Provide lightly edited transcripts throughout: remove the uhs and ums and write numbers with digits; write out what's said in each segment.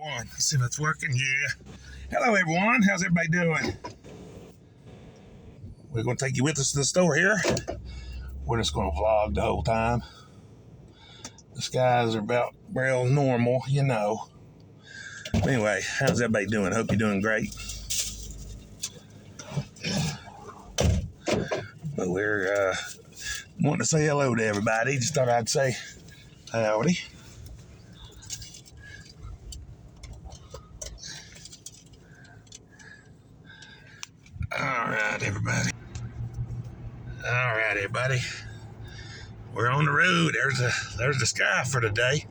Let's see if it's working. Yeah. Hello, everyone. How's everybody doing? We're going to take you with us to the store here. We're just going to vlog the whole time. The skies are about real normal, you know. Anyway, how's everybody doing? Hope you're doing great. But we're wanting to say hello to everybody. Just thought I'd say howdy. All right, everybody. We're on the road. There's the sky for today.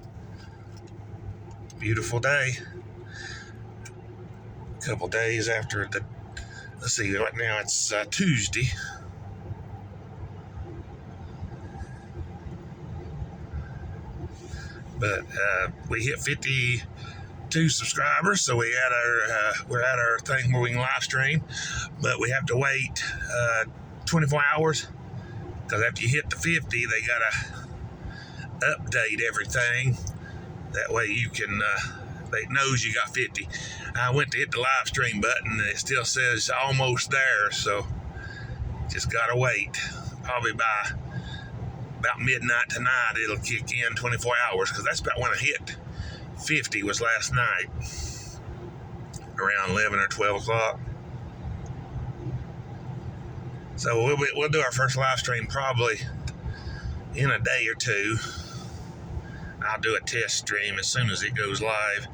Beautiful day. A couple days after let's see, right now it's Tuesday. But we hit 52 subscribers, so we're at our thing where we can live stream. But we have to wait 24 hours because after you hit the 50, they gotta update everything. That way you can it knows you got 50. I went to hit the live stream button and it still says almost there, so just gotta wait. Probably by about midnight tonight it'll kick in 24 hours because that's about when I hit 50 was last night around 11 or 12 o'clock. So we'll do our first live stream probably in a day or two. I'll do a test stream as soon as it goes live.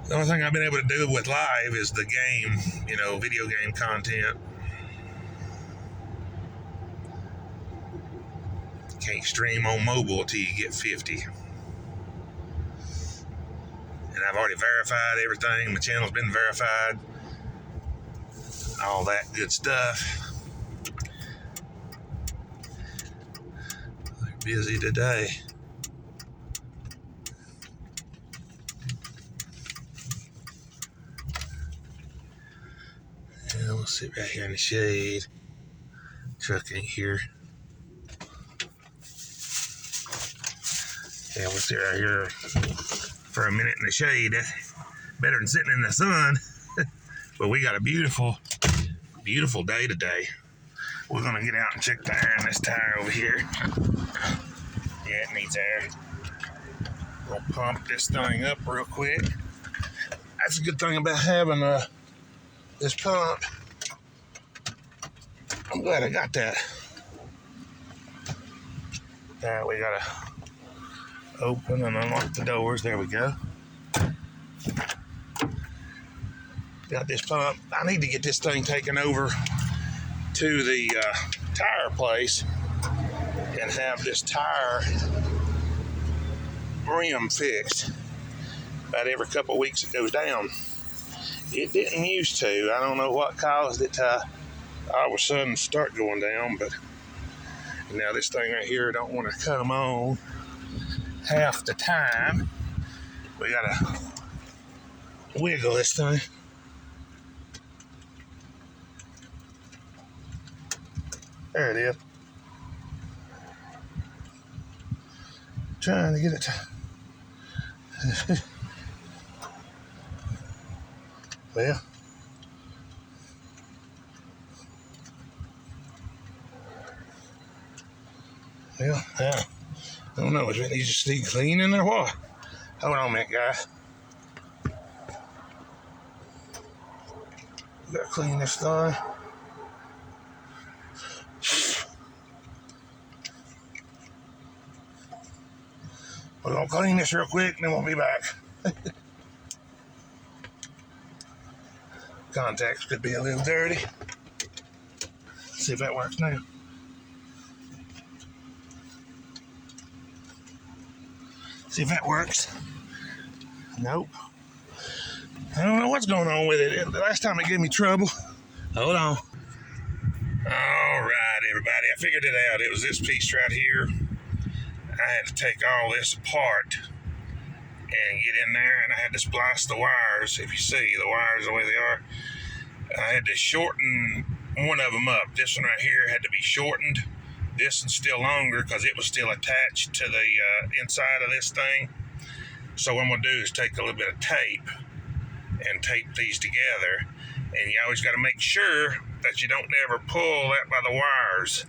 The only thing I've been able to do with live is the game, video game content. Can't stream on mobile till you get 50. And I've already verified everything. My channel's been verified. All that good stuff. They're busy today. Yeah, we'll sit right here in the shade. Truck ain't here. Yeah, we'll sit right here for a minute in the shade. That's better than sitting in the sun. But we got a beautiful day today. We're gonna get out and check the air in this tire over here. Yeah, it needs air. We'll pump this thing up real quick. That's a good thing about having this pump. I'm glad I got that. All right, we gotta open and unlock the doors. There we go. Got this pump. I need to get this thing taken over to the tire place and have this tire rim fixed. About every couple of weeks it goes down. It didn't used to. I don't know what caused it to all of a sudden start going down, but now this thing right here don't want to come on half the time. We gotta wiggle this thing. There it is. Trying to get it to... Well, I don't know. Is it needs to stay clean in there? What? Hold on a minute, guys. We gotta clean this thing. We're gonna clean this real quick and then we'll be back. Contacts could be a little dirty. Let's see if that works now. See if that works. Nope. I don't know what's going on with it. The last time it gave me trouble. Hold on. All right, everybody. I figured it out. It was this piece right here. I had to take all this apart and get in there, and I had to splice the wires. If you see the wires the way they are, I had to shorten one of them up. This one right here had to be shortened. This one's still longer because it was still attached to the inside of this thing. So what I'm going to do is take a little bit of tape and tape these together. And you always got to make sure that you don't ever pull that by the wires.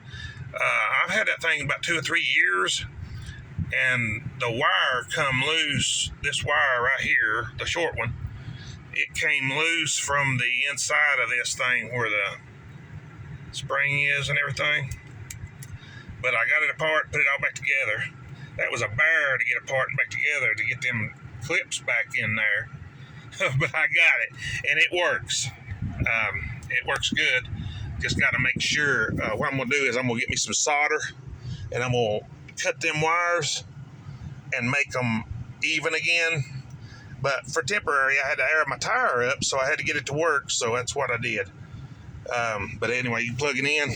I've had that thing about 2 or 3 years, and the wire come loose. This wire right here, the short one, it came loose from the inside of this thing where the spring is and everything. But I got it apart, put it all back together. That was a bear to get apart and back together to get them clips back in there. But I got it, and it works. It works good. Just got to make sure. What I'm going to do is I'm going to get me some solder, and I'm going to cut them wires and make them even again. But for temporary, I had to air my tire up, so I had to get it to work, so that's what I did. But anyway, you plug it in,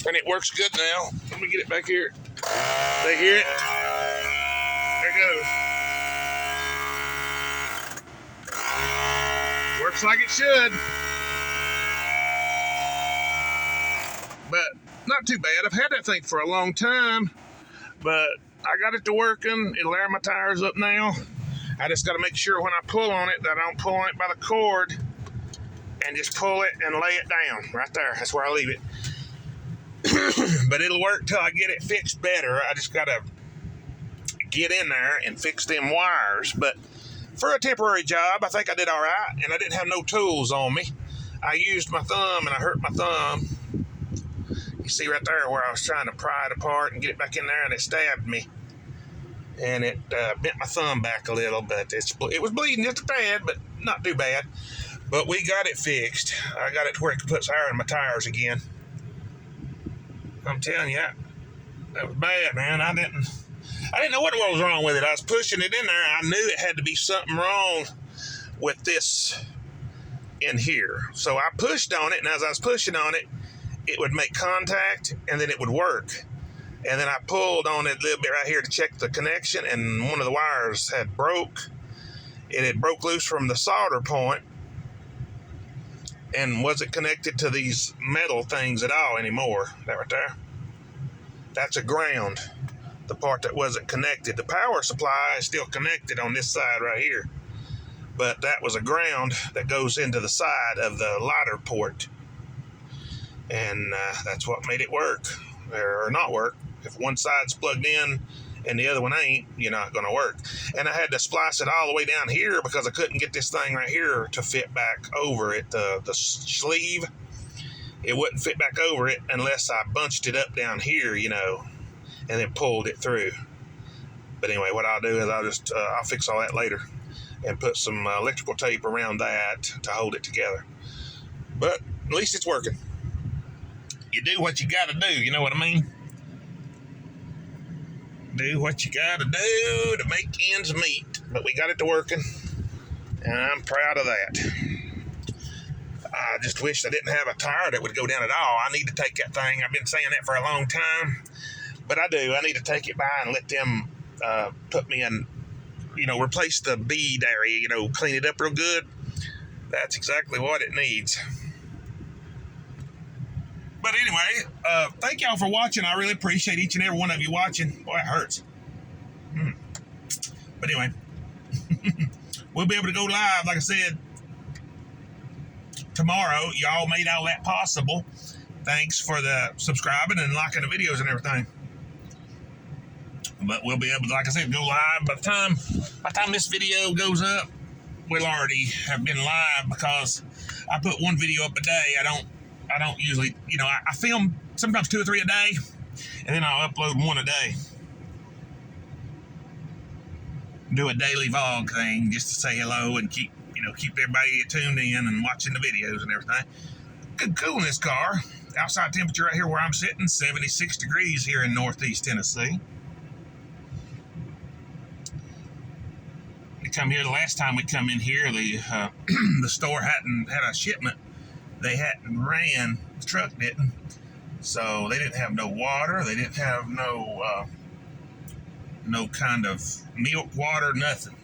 and it works good now. Let me get it back here. They hear it? There it goes. Works like it should. But not too bad. I've had that thing for a long time, but I got it to working. It'll air my tires up now. I just got to make sure when I pull on it that I don't pull on it by the cord and just pull it and lay it down right there. That's where I leave it. But it'll work till I get it fixed better. I just got to get in there and fix them wires. But for a temporary job, I think I did all right, and I didn't have no tools on me. I used my thumb, and I hurt my thumb. You see right there where I was trying to pry it apart and get it back in there, and it stabbed me. And it bent my thumb back a little, but it was bleeding just a tad, but not too bad. But we got it fixed. I got it to where it puts air in my tires again. I'm telling you, that was bad, man. I didn't know what was wrong with it. I was pushing it in there. I knew it had to be something wrong with this in here. So I pushed on it, and as I was pushing on it, it would make contact, and then it would work. And then I pulled on it a little bit right here to check the connection, and one of the wires had broke. It had broke loose from the solder point and wasn't connected to these metal things at all anymore. That right there. That's a ground. The part that wasn't connected. The power supply is still connected on this side right here. But that was a ground that goes into the side of the lighter port. And that's what made it work. Or not work. If one side's plugged in and the other one ain't, you're not going to work. And I had to splice it all the way down here because I couldn't get this thing right here to fit back over it. The sleeve, it wouldn't fit back over it unless I bunched it up down here, and then pulled it through. But anyway, what I'll do is I'll fix all that later and put some electrical tape around that to hold it together. But at least it's working. You do what you got to do, you know what I mean? Do what you got to do to make ends meet. But we got it to working, and I'm proud of that. I just wish I didn't have a tire that would go down at all. I need to take that thing. I've been saying that for a long time, but I do. I need to take it by and let them put me in, replace the bead area, clean it up real good. That's exactly what it needs. But anyway, thank y'all for watching. I really appreciate each and every one of you watching. Boy, it hurts. But anyway, we'll be able to go live, like I said, tomorrow. Y'all made all that possible. Thanks for the subscribing and liking the videos and everything. But we'll be able to, like I said, go live. By the time this video goes up, we'll already have been live because I put one video up a day. I don't usually, I film sometimes 2 or 3 a day, and then I'll upload 1 a day. Do a daily vlog thing just to say hello and keep everybody tuned in and watching the videos and everything. Good cool in this car. Outside temperature right here where I'm sitting, 76 degrees here in Northeast Tennessee. We come here the last time we come in here, the store hadn't had a shipment. They hadn't ran, the truck didn't, so they didn't have no water, they didn't have no kind of milk, water, nothing.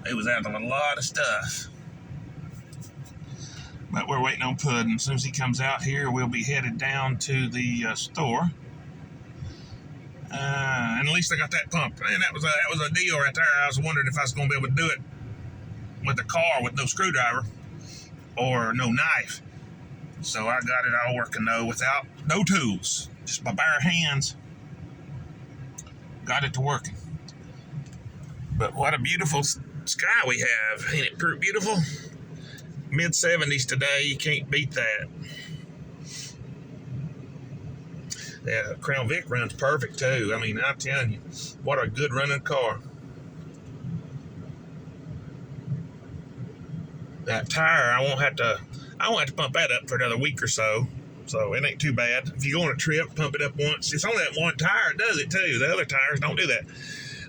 They was out of a lot of stuff. But we're waiting on Puddin'. As soon as he comes out here, we'll be headed down to the store And at least I got that pumped. And that was a deal right there. I was wondering if I was going to be able to do it with a car with no screwdriver or no knife. So I got it all working though without no tools, just my bare hands. Got it to working. But what a beautiful sky we have. Ain't it pretty beautiful? Mid-70s today, you can't beat that. Yeah, Crown Vic runs perfect too. I mean, I'm telling you, what a good running car. That tire, I won't have to pump that up for another week or so. So it ain't too bad. If you go on a trip, pump it up once. It's only that one tire that does it too. The other tires don't do that.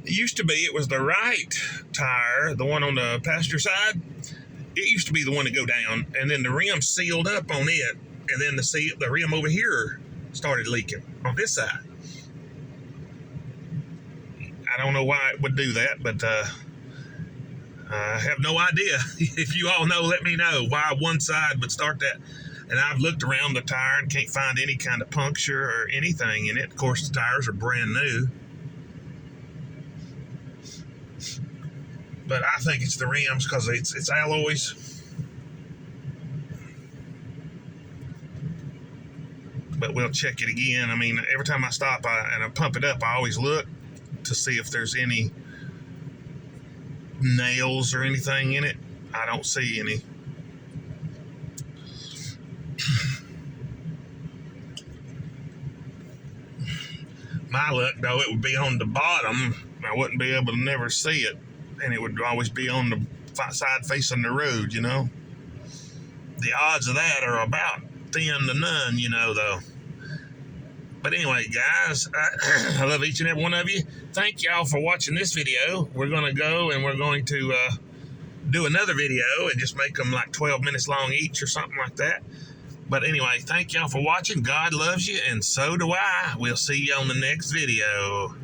It used to be, it was the right tire, the one on the passenger side. It used to be the one to go down, and then the rim sealed up on it, and then the rim over here started leaking on this side. I don't know why it would do that, but I have no idea. If you all know, let me know why one side would start that. And I've looked around the tire and can't find any kind of puncture or anything in it. Of course, the tires are brand new. But I think it's the rims because it's alloys. But we'll check it again. I mean, every time I stop and I pump it up, I always look to see if there's any nails or anything in it. I don't see any. My luck, though, it would be on the bottom. I wouldn't be able to never see it. And it would always be on the side facing the road, you know. The odds of that are about thin to none, you know, though. But anyway, guys, I love each and every one of you. Thank y'all for watching this video. We're going to go and we're going to do another video and just make them like 12 minutes long each or something like that. But anyway, thank y'all for watching. God loves you, and so do I. We'll see you on the next video.